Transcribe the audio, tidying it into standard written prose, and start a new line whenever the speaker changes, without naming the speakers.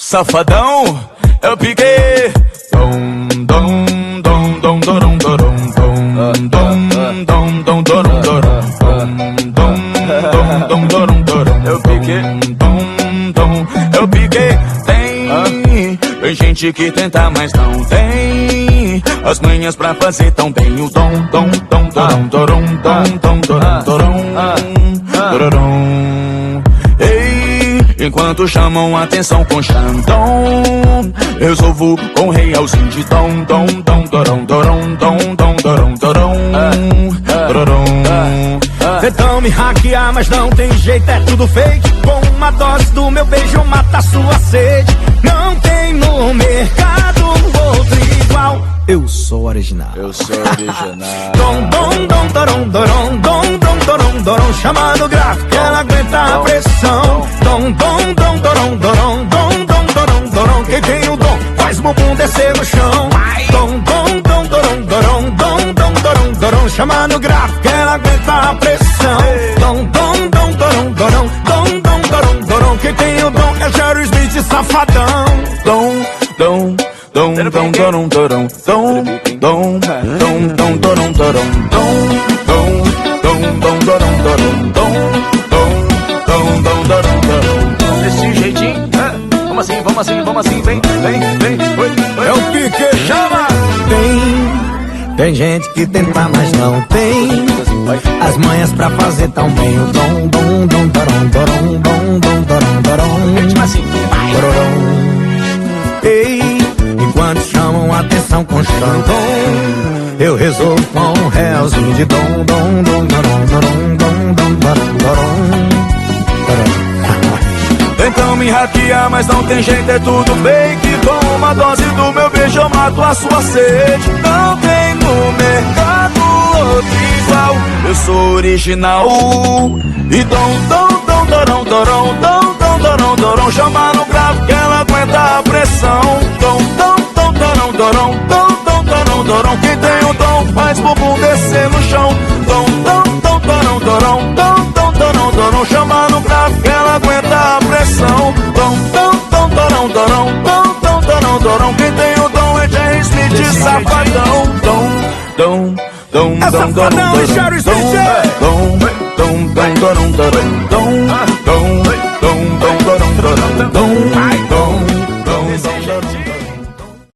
Safadão, eu piquei. Dom, dom, dom, dom, dorom, dorom, dom, dom, dom, dom, dorom, dorom, dom, dom, dom, dorom, dorom. Eu piquei. Dom, dom, eu piquei. Tem gente que tenta, mas não tem as manhas pra fazer tão bem o dom, dom, dom, dorom, dorom, dom, dom, dorom, dorom, dorom. Ei, enquanto chamam a atenção com Xandão, resolvo com realzinho de dom, dom, dom, dorom, dorom, dom, dom, dorom, dorom, dorom.
Tentam me hackear, mas não tem jeito, é tudo fake. Com uma dose do meu beijo mata a sua sede. Não tem no mercado outro igual. Eu sou original.
Eu sou original.
Dom, dom, dom, dorom, dorom, dom, dom, dorom, dorom. Chamando gráfico, ela aguenta a pressão. Dom, dom, dom, dorom, dorom, dom, dom, dorom, dorom. Quem tem o dom faz bumbum descer no chão. Dom, dom, dom, dorom, dorom, dom, dom, dorom, dorom. Chamando gráfico, ela aguenta a pressão. Dom, dom, dom, dorom, dorom, dom, dom, dorom, dorom. Quem tem o dom é Jerry Smith, safadão.
Dom, dom, dom, dom, dorom, dorom, dom, dom, dom, dom, dorom, dorom, dom, dom, dom, dom, dorom, dorom, dom, dom, dom, dorom, dorom. Desse jeitinho, vamos assim, vamos assim, vamos assim, vem, vem, vem.
É o pique, chama! Tem gente que tenta, mas não tem as manhas pra fazer tão bem o dom, dom, dom, dorom, dorom, dom, dom, dorom, dorom,
Assim,
dorom. Ei, enquanto chamam a atenção com Xandão, eu resolvo com um realzinho de dom, dom, dom, dorom, dorom, dom, dom, dorom, dorom.
tentam me hackear, mas não tem jeito, é tudo fake. Com uma dose do meu beijo eu mato a sua sede. Não tem no mercado outro igual. Eu sou original. E dom, dom, dom, dorom, dorom, dom, dom, dorom, dorom. Chama no grave que ela aguenta a pressão. Dom, dom, dom, dorom, dorom, dom, dom, dorom, dorom. Quem tem o dom faz bumbum descer no chão. Dom, dom, dom, dorom, dorom, dom, dom, dorom, dorom. Chama no grave que ela aguenta a pressão. Dom, dom, dom, dorom, dorom, dom, dom, dorom, dorom. Quem tem o dom é Jerry Smith, safadão. Dom, dom, dom, dom, dorom, dorom,
Jerry Smith.
dom, dom, dom, dorom, dorom, dom, dom, dom, dom, dorom, dorom, dom.